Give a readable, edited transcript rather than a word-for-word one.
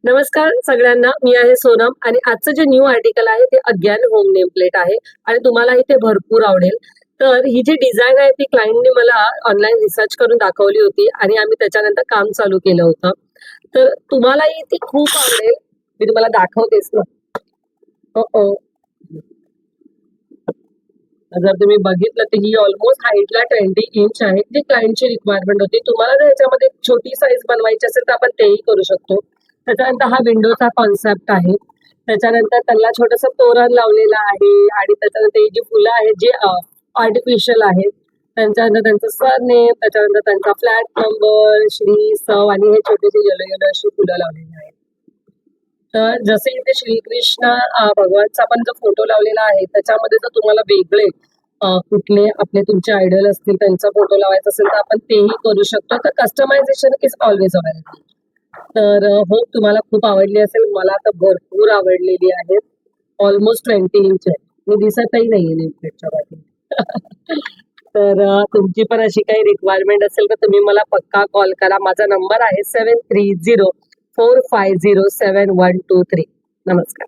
नमस्कार सगळ्यांना, मी आहे सोनम आणि आजचं जे न्यू आर्टिकल आहे ते अज्ञान होम नेम प्लेट आहे आणि तुम्हालाही ते भरपूर आवडेल. तर ही जी डिझाईन आहे ती क्लायंटने मला ऑनलाईन रिसर्च करून दाखवली होती आणि आम्ही त्याच्यानंतर काम चालू केलं होतं. तर तुम्हालाही ती खूप आवडेल. मी तुम्हाला दाखवतेच ना. हो. जर तुम्ही बघितलं तर ही ऑलमोस्ट हाईटला 20 इंच आहे. जी क्लायंटची रिक्वायरमेंट होती. तुम्हाला जर याच्यामध्ये छोटी साईज बनवायची असेल तर आपण तेही करू शकतो. त्याच्यानंतर हा विंडोचा कॉन्सेप्ट आहे. त्याच्यानंतर त्याला छोटंसं तोरण लावलेलं आहे आणि त्याच्यानंतर ही जी फुलं आहेत जी आर्टिफिशियल आहेत. त्यांच्यानंतर त्यांचं सरनेम, त्याच्यानंतर त्यांचा फ्लॅट नंबर, श्री, सव आणि हे छोटेसे येलो येलो अशी फुलं लावलेली आहेत. तर जसे इथे श्रीकृष्ण भगवानचा आपण जो फोटो लावलेला आहे त्याच्यामध्ये जर तुम्हाला वेगळे कुठले आपले तुमचे आयडल असतील त्यांचा फोटो लावायचा असेल तर आपण तेही करू शकतो. तर कस्टमायझेशन इज ऑलवेज अवेलेबल. तर होप तुम्हाला खूप आवडली असेल. मला तर भरपूर आवडलेली आहे. ऑलमोस्ट 20 इंच आहे. मी दिसतही नाहीये नेमप्लेटच्या पाठी. तर तुमची पण अशी काही रिक्वायरमेंट असेल तर तुम्ही मला पक्का कॉल करा. माझा नंबर आहे 7304507123. नमस्कार.